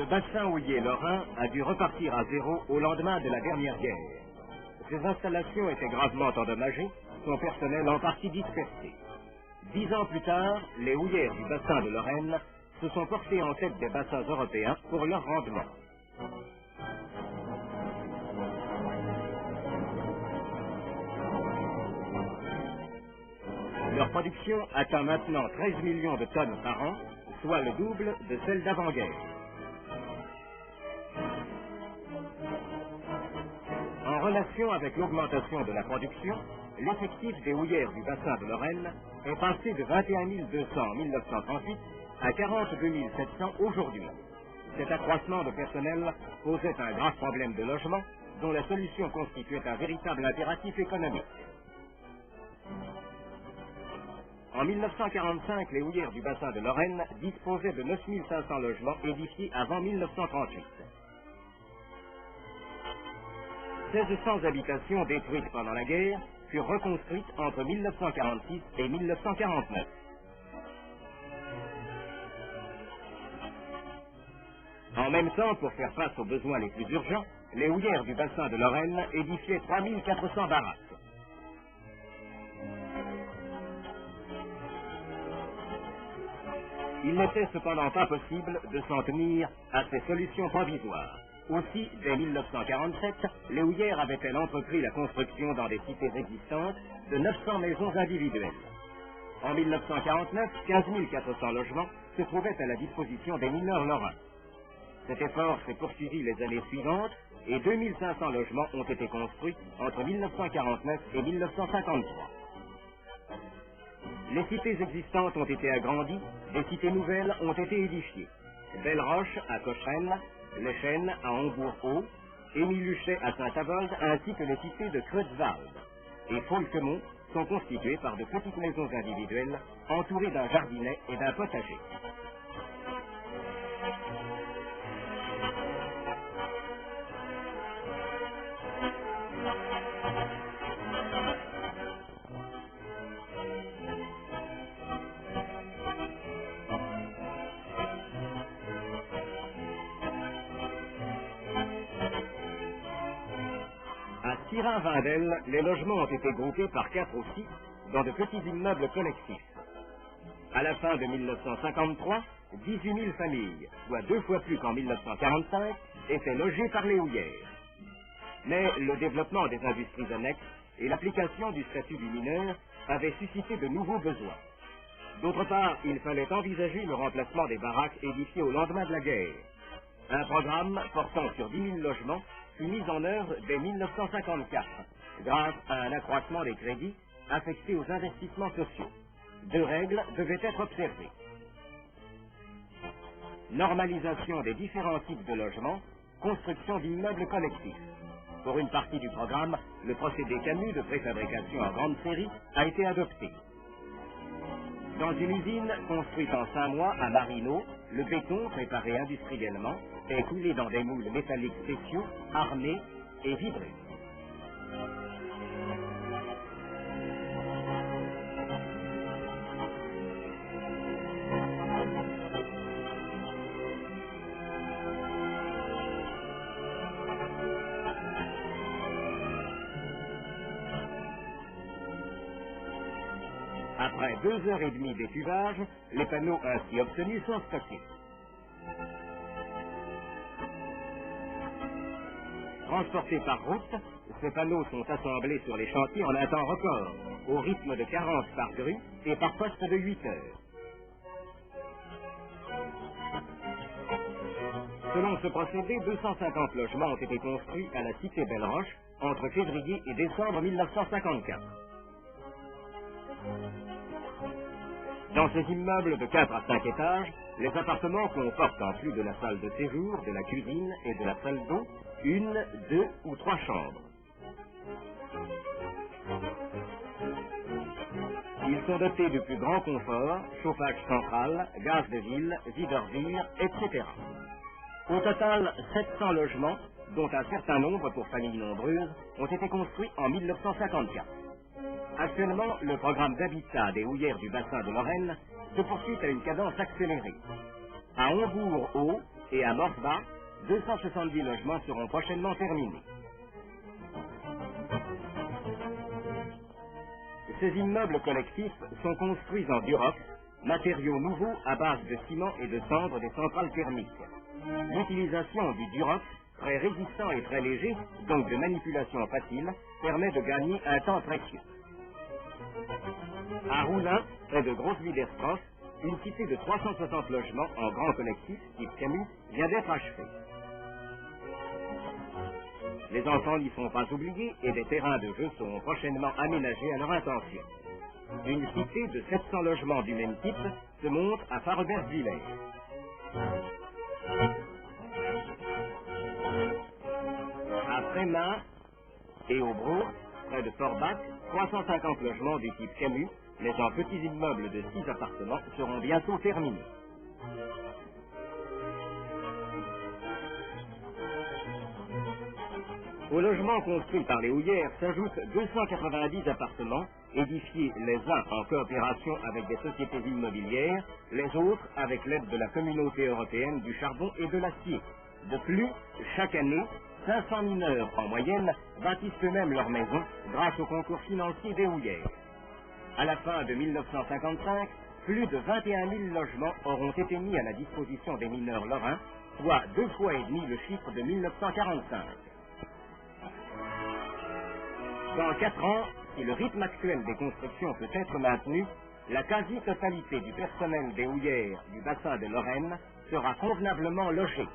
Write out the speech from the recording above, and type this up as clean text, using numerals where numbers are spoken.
bassin houiller lorrain a dû repartir à zéro au lendemain de la dernière guerre. Ses installations étaient gravement endommagées, son personnel en partie dispersé. 10 ans plus tard, les houillères du bassin de Lorraine se sont portés en tête des bassins européens pour leur rendement. Leur production atteint maintenant 13 millions de tonnes par an, soit le double de celle d'avant-guerre. En relation avec l'augmentation de la production, l'effectif des houillères du bassin de Lorraine est passé de 21 200 en 1938 à 42 700 aujourd'hui. Cet accroissement de personnel posait un grave problème de logement, dont la solution constituait un véritable impératif économique. En 1945, les houillères du bassin de Lorraine disposaient de 9 500 logements édifiés avant 1938. 1600 habitations détruites pendant la guerre furent reconstruites entre 1946 et 1949. En même temps, pour faire face aux besoins les plus urgents, les houillères du bassin de Lorraine édifiaient 3400 baraques. Il n'était cependant pas possible de s'en tenir à ces solutions provisoires. Aussi, dès 1947, les houillères avaient-elles entrepris la construction dans des cités existantes de 900 maisons individuelles. En 1949, 15 400 logements se trouvaient à la disposition des mineurs lorrains. Cet effort s'est poursuivi les années suivantes et 2500 logements ont été construits entre 1949 et 1953. Les cités existantes ont été agrandies, des cités nouvelles ont été édifiées. Belle-Roche à Cochrane, Les Chênes à Hombourg-Haut, Émile-Huchet à Saint-Avold, ainsi que les cités de Creutzwald et Folquemont sont constituées par de petites maisons individuelles entourées d'un jardinet et d'un potager. À Styrin-Vindel, les logements ont été groupés par 4 ou 6 dans de petits immeubles collectifs. À la fin de 1953, 18 000 familles, soit 2 fois plus qu'en 1945, étaient logées par les houillères. Mais le développement des industries annexes et l'application du statut du mineur avaient suscité de nouveaux besoins. D'autre part, il fallait envisager le remplacement des baraques édifiées au lendemain de la guerre. Un programme portant sur 10 000 logements fut mis en œuvre dès 1954, grâce à un accroissement des crédits affectés aux investissements sociaux. 2 règles devaient être observées. Normalisation des différents types de logements, construction d'immeubles collectifs. Pour une partie du programme, le procédé Camus de préfabrication en grande série a été adopté. Dans une usine construite en 5 mois à Marino, le béton préparé industriellement est coulé dans des moules métalliques spéciaux, armés et vibrés. Après 2h30 d'étuvage, les panneaux ainsi obtenus sont stockés. Transportés par route, ces panneaux sont assemblés sur les chantiers en un temps record, au rythme de 40 par grue et par poste de 8 heures. Selon ce procédé, 250 logements ont été construits à la cité Belle-Roche entre février et décembre 1954. Dans ces immeubles de 4 à 5 étages, les appartements comportent, en plus de la salle de séjour, de la cuisine et de la salle d'eau, 1, 2 ou 3 chambres. Ils sont dotés de plus grands conforts, chauffage central, gaz de ville, videur-vire, etc. Au total, 700 logements, dont un certain nombre pour familles nombreuses, ont été construits en 1954. Actuellement, le programme d'habitat des houillères du bassin de Lorraine se poursuit à une cadence accélérée. À Hombourg-Haut, et à Morsba, 270 logements seront prochainement terminés. Ces immeubles collectifs sont construits en durox, matériaux nouveaux à base de ciment et de cendres des centrales thermiques. L'utilisation du durox, très résistant et très léger, donc de manipulation facile, permet de gagner un temps précieux. À Roulin, près de Grosse-Villerstros, une cité de 360 logements en grand collectif, type Camus, vient d'être achevée. Les enfants n'y sont pas oubliés et des terrains de jeu seront prochainement aménagés à leur intention. Une cité de 700 logements du même type se monte à Fareberge-Villers. À Frémins et au Brours, près de Forbach, 350 logements du type Camus, mais en petits immeubles de 6 appartements, seront bientôt terminés. Aux logements construits par les houillères s'ajoutent 290 appartements, édifiés les uns en coopération avec des sociétés immobilières, les autres avec l'aide de la Communauté européenne du charbon et de l'acier. De plus, chaque année, 500 mineurs en moyenne bâtissent eux-mêmes leur maison grâce au concours financier des houillères. À la fin de 1955, plus de 21 000 logements auront été mis à la disposition des mineurs lorrains, soit 2 fois et demi le chiffre de 1945. Dans 4 ans, si le rythme actuel des constructions peut être maintenu, la quasi-totalité du personnel des houillères du bassin de Lorraine sera convenablement logée.